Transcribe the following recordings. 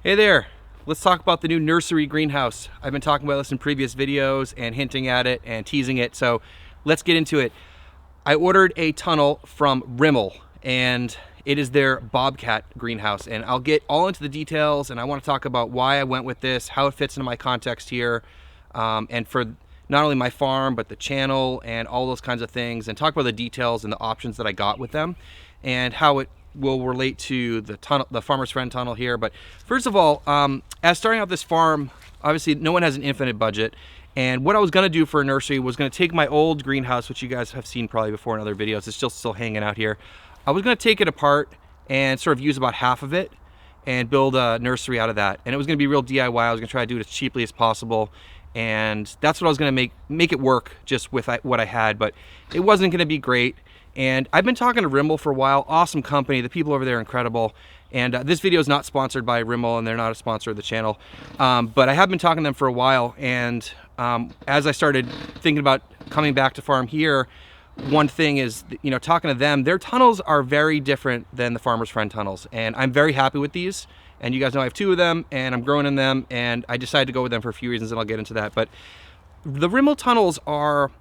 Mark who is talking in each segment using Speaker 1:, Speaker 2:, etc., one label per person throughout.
Speaker 1: Hey there, let's talk about the new Nursery greenhouse. I've been talking about this in previous videos and hinting at it and teasing it, so let's get into it. I ordered a tunnel from Rimol and it is their Bobcat greenhouse, and I'll get all into the details, and I want to talk about why I went with this, how it fits into my context here, and for not only my farm but the channel and all those kinds of things, and talk about the details and the options that I got with them and how it will relate to the tunnel, the Farmer's Friend tunnel here. But first of all, as starting out this farm, obviously no one has an infinite budget, and what I was going to do for a nursery was going to take my old greenhouse, which you guys have seen probably before in other videos. It's still hanging out here. I was going to take it apart and sort of use about half of it and build a nursery out of that, and it was going to be real DIY. I was going to try to do it as cheaply as possible, and that's what I was going to make it work just with what I had, but it wasn't going to be great. And I've been talking to Rimol for a while. Awesome company. The people over there are incredible. And this video is not sponsored by Rimol, and they're not a sponsor of the channel. But I have been talking to them for a while. And as I started thinking about coming back to farm here, one thing is, you know, talking to them, their tunnels are very different than the Farmer's Friend tunnels. And I'm very happy with these. And you guys know I have 2 of them, and I'm growing in them. And I decided to go with them for a few reasons, and I'll get into that. But the Rimol tunnels are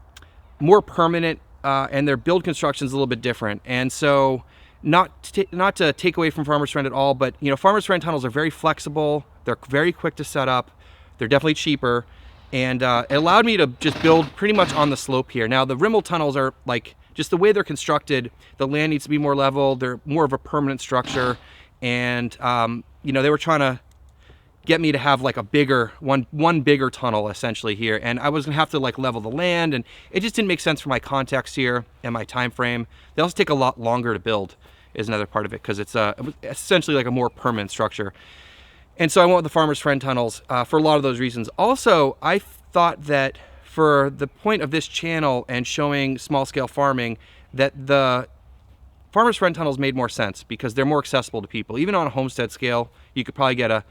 Speaker 1: more permanent. And their build construction is a little bit different, and so not to take away from Farmer's Friend at all, but you know, Farmer's Friend tunnels are very flexible. They're very quick to set up. They're definitely cheaper, and it allowed me to just build pretty much on the slope here. Now the Rimol tunnels are like, just the way they're constructed, the land needs to be more level. They're more of a permanent structure, and you know, they were trying to get me to have like a bigger one bigger tunnel essentially here, and I was gonna have to like level the land, and it just didn't make sense for my context here and my time frame. They also take a lot longer to build is another part of it, because it's essentially like a more permanent structure. And so I went with the Farmer's Friend tunnels for a lot of those reasons. Also, I thought that for the point of this channel and showing small scale farming, that the Farmer's Friend tunnels made more sense because they're more accessible to people. Even on a homestead scale, you could probably get a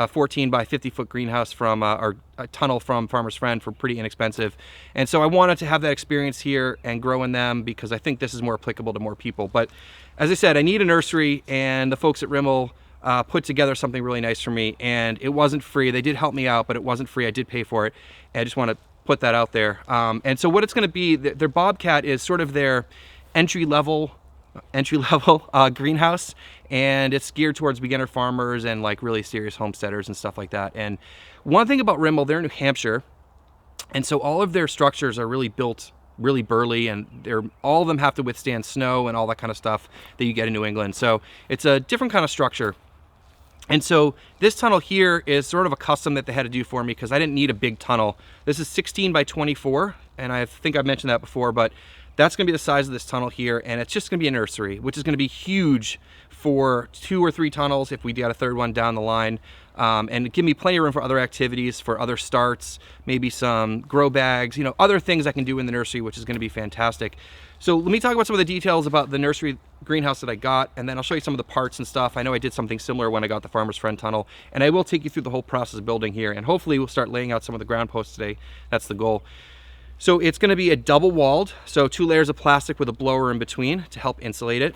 Speaker 1: 14 by 50 foot greenhouse from or a tunnel from Farmer's Friend for pretty inexpensive. And so I wanted to have that experience here and grow in them because I think this is more applicable to more people. But as I said, I need a nursery, and the folks at Rimol put together something really nice for me, and it wasn't free. They did help me out, but it wasn't free. I did pay for it. And I just want to put that out there. And so what it's going to be, their Bobcat is sort of their entry-level greenhouse, and it's geared towards beginner farmers and like really serious homesteaders and stuff like that. And one thing about Rimol, they're in New Hampshire, and so all of their structures are really built really burly, and all of them have to withstand snow and all that kind of stuff that you get in New England. So it's a different kind of structure. And so this tunnel here is sort of a custom that they had to do for me because I didn't need a big tunnel. This is 16 by 24, and I think I've mentioned that before, but that's going to be the size of this tunnel here, and it's just going to be a nursery, which is going to be huge for 2 or 3 tunnels if we get a third one down the line, and give me plenty of room for other activities, for other starts, maybe some grow bags, you know, other things I can do in the nursery, which is going to be fantastic. So let me talk about some of the details about the nursery greenhouse that I got, and then I'll show you some of the parts and stuff. I know I did something similar when I got the Farmer's Friend tunnel, and I will take you through the whole process of building here, and hopefully we'll start laying out some of the ground posts today. That's the goal. So it's going to be a double walled, so 2 layers of plastic with a blower in between to help insulate it.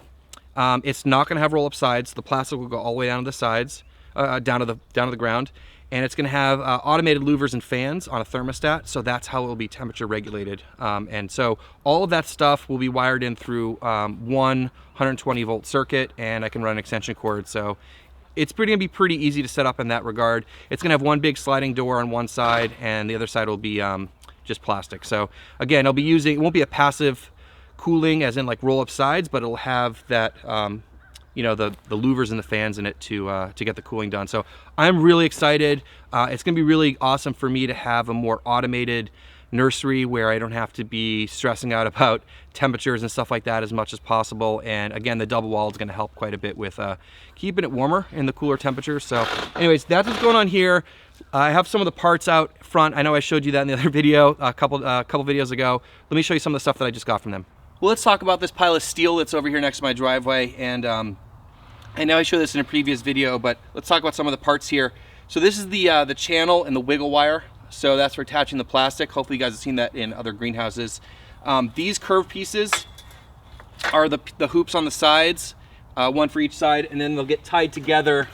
Speaker 1: It's not going to have roll up sides. The plastic will go all the way down to the sides, down to the ground, and it's going to have automated louvers and fans on a thermostat, so that's how it will be temperature regulated. And so all of that stuff will be wired in through one 120 volt circuit, and I can run an extension cord. So it's going to be pretty easy to set up in that regard. It's going to have one big sliding door on one side, and the other side will be just plastic. So again, it won't be a passive cooling as in like roll up sides, but it'll have that you know, the louvers and the fans in it to get the cooling done. So I'm really excited. It's gonna be really awesome for me to have a more automated nursery where I don't have to be stressing out about temperatures and stuff like that as much as possible. And again, the double wall is going to help quite a bit with keeping it warmer in the cooler temperatures. So anyways, that's what's going on here. I have some of the parts out front. I know I showed you that in the other video a couple videos ago. Let me show you some of the stuff that I just got from them. Well, let's talk about this pile of steel that's over here next to my driveway. And I know I showed this in a previous video, but let's talk about some of the parts here. So this is the channel and the wiggle wire. So that's for attaching the plastic. Hopefully you guys have seen that in other greenhouses. These curved pieces are the hoops on the sides, one for each side, and then they'll get tied together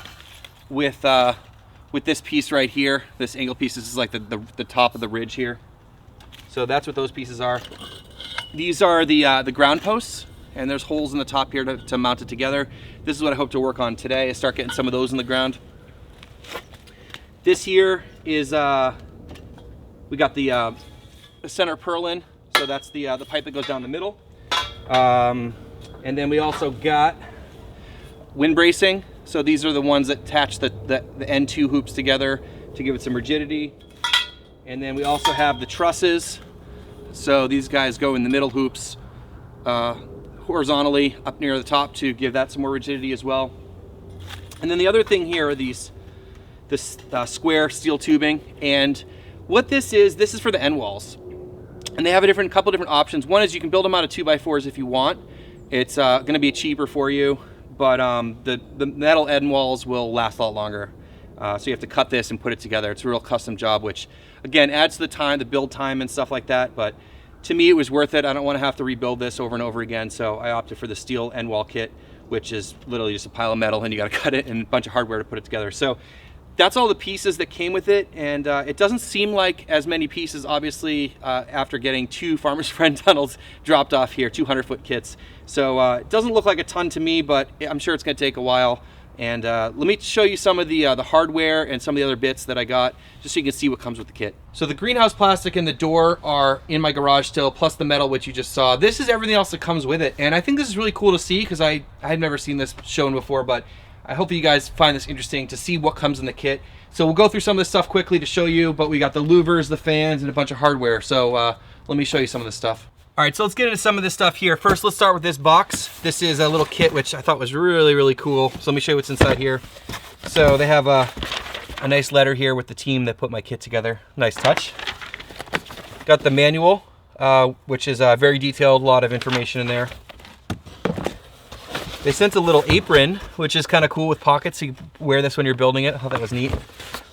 Speaker 1: with this piece right here. This angle piece, this is like the top of the ridge here. So that's what those pieces are. These are the ground posts, and there's holes in the top here to mount it together. This is what I hope to work on today, is start getting some of those in the ground. This here is, we got the center purlin, so that's the pipe that goes down the middle. And then we also got wind bracing. So these are the ones that attach the end two hoops together to give it some rigidity. And then we also have the trusses. So these guys go in the middle hoops horizontally up near the top to give that some more rigidity as well. And then the other thing here are this square steel tubing. And what this is for the end walls. And they have a couple different options. One is you can build them out of 2x4s if you want. It's gonna be cheaper for you, but the metal end walls will last a lot longer. So you have to cut this and put it together. It's a real custom job, which again adds to the time, the build time and stuff like that. But to me, it was worth it. I don't want to have to rebuild this over and over again. So I opted for the steel end wall kit, which is literally just a pile of metal and you got to cut it and a bunch of hardware to put it together. So that's all the pieces that came with it. And it doesn't seem like as many pieces, obviously, after getting 2 Farmer's Friend tunnels dropped off here, 200-foot kits. So it doesn't look like a ton to me, but I'm sure it's going to take a while. And let me show you some of the hardware and some of the other bits that I got, just so you can see what comes with the kit. So the greenhouse plastic and the door are in my garage still, plus the metal, which you just saw. This is everything else that comes with it. And I think this is really cool to see, because I had never seen this shown before, but I hope that you guys find this interesting to see what comes in the kit. So we'll go through some of this stuff quickly to show you, but we got the louvers, the fans, and a bunch of hardware. So let me show you some of this stuff. All right, so let's get into some of this stuff here. First, let's start with this box. This is a little kit, which I thought was really, really cool. So let me show you what's inside here. So they have a nice letter here with the team that put my kit together. Nice touch. Got the manual, which is very detailed, a lot of information in there. They sent a little apron, which is kind of cool with pockets. You can wear this when you're building it. I thought that was neat.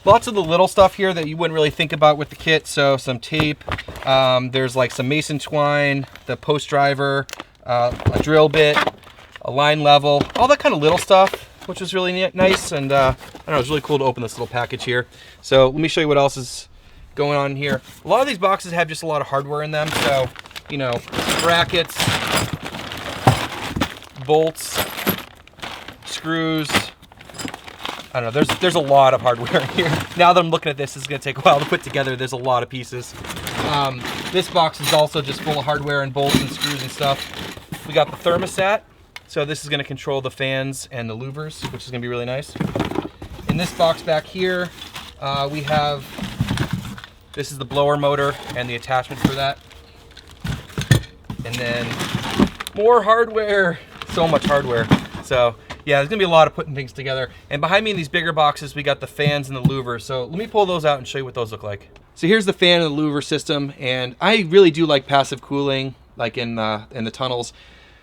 Speaker 1: Lots of the little stuff here that you wouldn't really think about with the kit. So some tape, there's like some mason twine, the post driver, a drill bit, a line level, all that kind of little stuff, which was really nice. And I don't know, it was really cool to open this little package here. So let me show you what else is going on here. A lot of these boxes have just a lot of hardware in them. So, you know, brackets, bolts, screws. I don't know, there's a lot of hardware in here. Now that I'm looking at this, it's gonna take a while to put together. There's a lot of pieces. This box is also just full of hardware and bolts and screws and stuff. We got the thermostat. So this is gonna control the fans and the louvers, which is gonna be really nice. In this box back here, we have, this is the blower motor and the attachment for that. And then more hardware, so much hardware. So yeah, there's gonna be a lot of putting things together. And behind me in these bigger boxes, we got the fans and the louvers. So let me pull those out and show you what those look like. So here's the fan and the louver system. And I really do like passive cooling, like in the tunnels.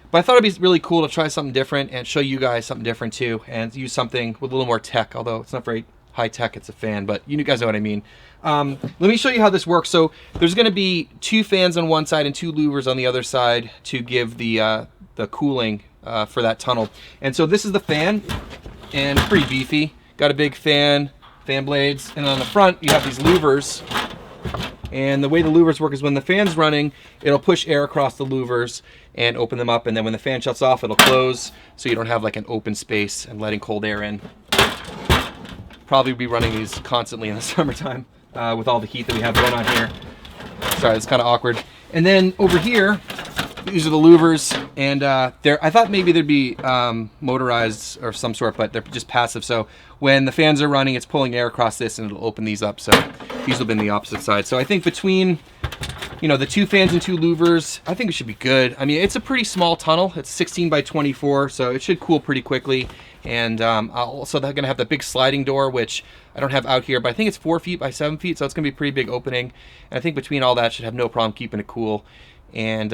Speaker 1: But I thought it'd be really cool to try something different and show you guys something different too, and use something with a little more tech, although it's not very high tech, it's a fan, but you guys know what I mean. Let me show you how this works. So there's gonna be 2 fans on one side and 2 louvers on the other side to give the cooling for that tunnel. And so this is the fan, and it's pretty beefy. Got a big fan blades, and on the front you have these louvers. And the way the louvers work is when the fan's running, it'll push air across the louvers and open them up, and then when the fan shuts off, it'll close, so you don't have like an open space and letting cold air in. Probably be running these constantly in the summertime with all the heat that we have going on here. Sorry, it's kind of awkward. And then over here, these are the louvers, and I thought maybe they'd be motorized or some sort, but they're just passive. So when the fans are running, it's pulling air across this, and it'll open these up. So these will be on the opposite side. So I think between, you know, the 2 fans and 2 louvers, I think it should be good. I mean, it's a pretty small tunnel. It's 16 by 24, so it should cool pretty quickly. And also they're gonna have the big sliding door, which I don't have out here, but I think it's 4 feet by 7 feet, so it's gonna be a pretty big opening. And I think between all that, should have no problem keeping it cool. And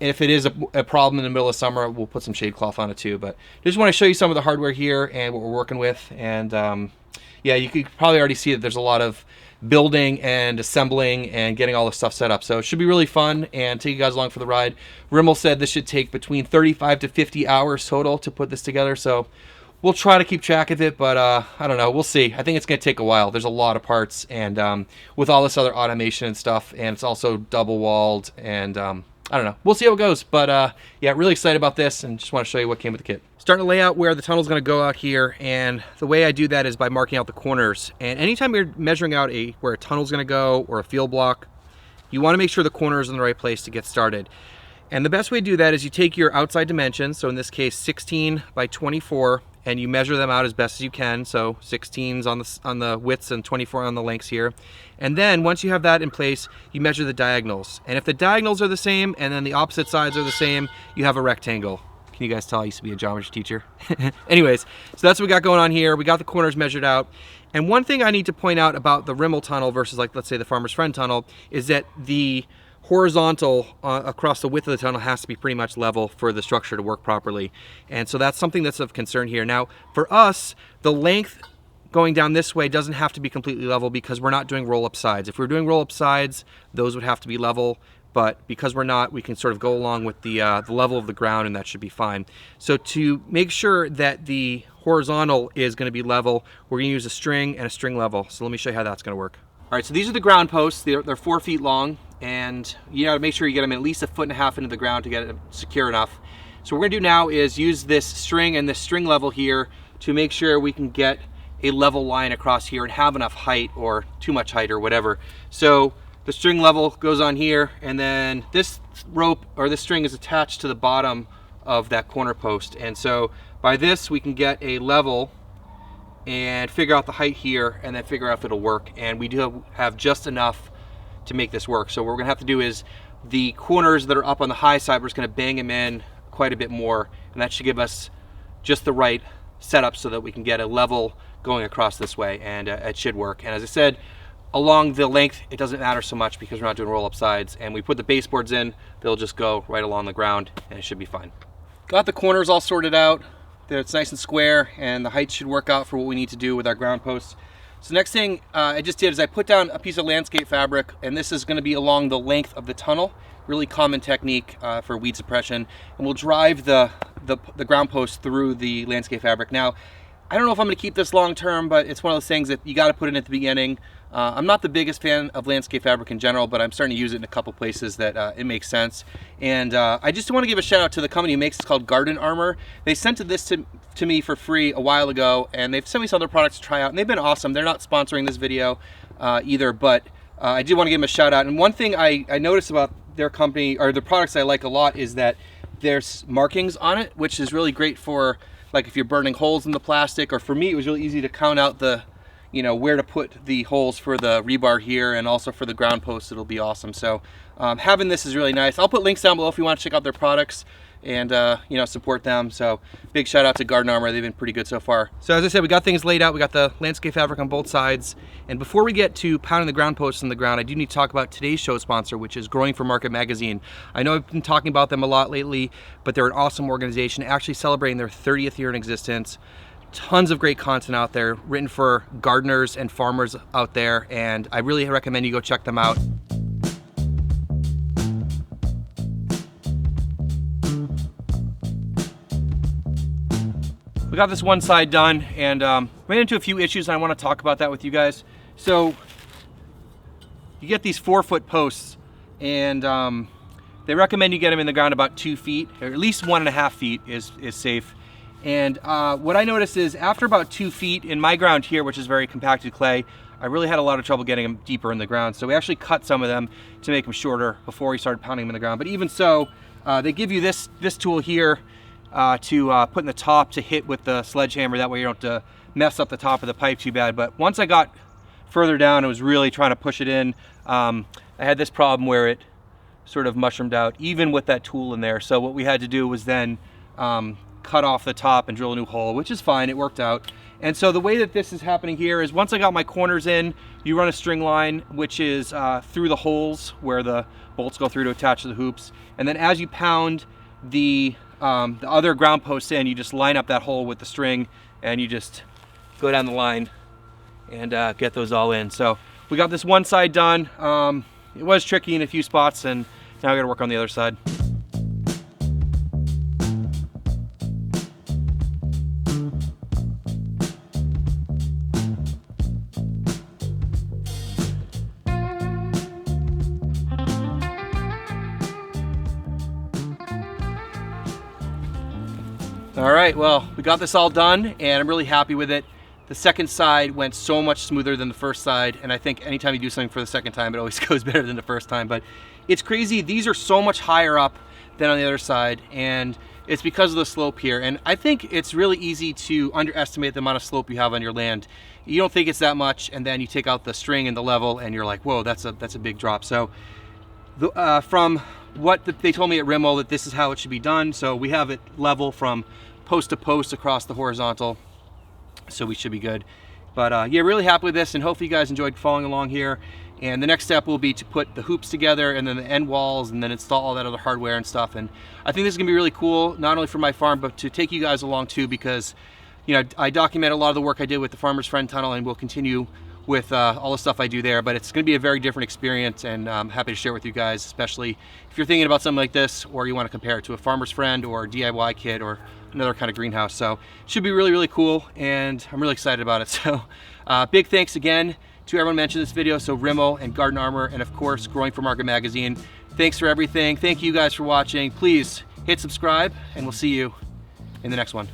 Speaker 1: if it is a problem in the middle of summer, we'll put some shade cloth on it too. But just want to show you some of the hardware here and what we're working with. And yeah, you could probably already see that there's a lot of building and assembling and getting all the stuff set up. So it should be really fun and take you guys along for the ride. Rimol said this should take between 35 to 50 hours total to put this together. So we'll try to keep track of it, but I don't know. We'll see. I think it's going to take a while. There's a lot of parts, and with all this other automation and stuff, and it's also double walled, and I don't know. We'll see how it goes, but yeah, really excited about this, and just want to show you what came with the kit. Starting to lay out where the tunnel's going to go out here, and the way I do that is by marking out the corners. And anytime you're measuring out where a tunnel's going to go or a field block, you want to make sure the corner is in the right place to get started. And the best way to do that is you take your outside dimensions, so in this case 16 by 24, and you measure them out as best as you can. So 16's on the widths and 24 on the lengths here. And then once you have that in place, you measure the diagonals. And if the diagonals are the same and then the opposite sides are the same, you have a rectangle. Can you guys tell I used to be a geometry teacher? Anyways, so that's what we got going on here. We got the corners measured out. And one thing I need to point out about the Rimol tunnel versus, like, let's say the Farmer's Friend tunnel, is that the horizontal across the width of the tunnel has to be pretty much level for the structure to work properly. And so that's something that's of concern here. Now, for us, the length going down this way doesn't have to be completely level because we're not doing roll-up sides. If we're doing roll-up sides, those would have to be level. But because we're not, we can sort of go along with the level of the ground, and that should be fine. So to make sure that the horizontal is going to be level, we're going to use a string and a string level. So let me show you how that's going to work. All right, so these are the ground posts. They're 4 feet long, and you got to make sure you get them at least 1.5 feet into the ground to get it secure enough. So what we're going to do now is use this string and this string level here to make sure we can get a level line across here and have enough height, or too much height or whatever. So the string level goes on here, and then this rope or this string is attached to the bottom of that corner post. And so by this we can get a level and figure out the height here, and then figure out if it'll work. And we do have just enough to make this work. So what we're gonna have to do is the corners that are up on the high side, we're just gonna bang them in quite a bit more, and that should give us just the right setup so that we can get a level going across this way, and it should work. And as I said, along the length, it doesn't matter so much because we're not doing roll-up sides, and we put the baseboards in, they'll just go right along the ground, and it should be fine. Got the corners all sorted out. It's nice and square, and the height should work out for what we need to do with our ground posts. So next thing I just did is I put down a piece of landscape fabric, and this is going to be along the length of the tunnel. Really common technique for weed suppression, and we'll drive the ground post through the landscape fabric. Now, I don't know if I'm going to keep this long term, but it's one of those things that you got to put in at the beginning. I'm not the biggest fan of landscape fabric in general, but I'm starting to use it in a couple places that it makes sense. And I just want to give a shout out to the company who makes it. It's called Garden Armor. They sent this to me for free a while ago, and they've sent me some other products to try out, and they've been awesome. They're not sponsoring this video either, but I did want to give them a shout out. And one thing I noticed about their company, or the products I like a lot, is that there's markings on it, which is really great for, like, if you're burning holes in the plastic, or for me, it was really easy to count out the, you know, where to put the holes for the rebar here, and also for the ground posts. It'll be awesome. So having this is really nice. I'll put links down below if you want to check out their products and you know, support them. So big shout out to Garden Armor. They've been pretty good so far. So as I said, we got things laid out. We got the landscape fabric on both sides. And before we get to pounding the ground posts in the ground, I do need to talk about today's show sponsor, which is Growing for Market magazine. I know I've been talking about them a lot lately, but they're an awesome organization, actually celebrating their 30th year in existence. Tons of great content out there written for gardeners and farmers out there, and I really recommend you go check them out. We got this one side done, and ran into a few issues, and I want to talk about that with you guys. So you get these 4-foot posts, and they recommend you get them in the ground about 2 feet, or at least 1.5 feet is safe. And what I noticed is after about 2 feet in my ground here, which is very compacted clay, I really had a lot of trouble getting them deeper in the ground. So we actually cut some of them to make them shorter before we started pounding them in the ground. But even so, they give you this tool here to put in the top to hit with the sledgehammer. That way you don't have to mess up the top of the pipe too bad. But once I got further down, I was really trying to push it in. I had this problem where it sort of mushroomed out, even with that tool in there. So what we had to do was then cut off the top and drill a new hole, which is fine, it worked out. And so the way that this is happening here is once I got my corners in, you run a string line, which is through the holes where the bolts go through to attach to the hoops. And then as you pound the other ground posts in, you just line up that hole with the string, and you just go down the line and get those all in. So we got this one side done. It was tricky in a few spots, and now I gotta work on the other side. All right, well, we got this all done and I'm really happy with it. The second side went so much smoother than the first side, and I think anytime you do something for the second time, it always goes better than the first time. But it's crazy, these are so much higher up than on the other side, and it's because of the slope here. And I think it's really easy to underestimate the amount of slope you have on your land. You don't think it's that much, and then you take out the string and the level, and you're like, whoa, that's a big drop. So from what they told me at Rimol, that this is how it should be done. So we have it level from post to post across the horizontal. So we should be good. But yeah, really happy with this, and hopefully you guys enjoyed following along here. And the next step will be to put the hoops together and then the end walls and then install all that other hardware and stuff. And I think this is gonna be really cool, not only for my farm, but to take you guys along too, because you know, I document a lot of the work I did with the Farmer's Friend Tunnel, and will continue with all the stuff I do there. But it's gonna be a very different experience, and I'm happy to share with you guys, especially if you're thinking about something like this, or you wanna compare it to a Farmer's Friend or a DIY kit or another kind of greenhouse. So it should be really, really cool, and I'm really excited about it. So big thanks again to everyone mentioned this video. So Rimol and Garden Armor, and of course Growing for Market Magazine. Thanks for everything. Thank you guys for watching. Please hit subscribe, and we'll see you in the next one.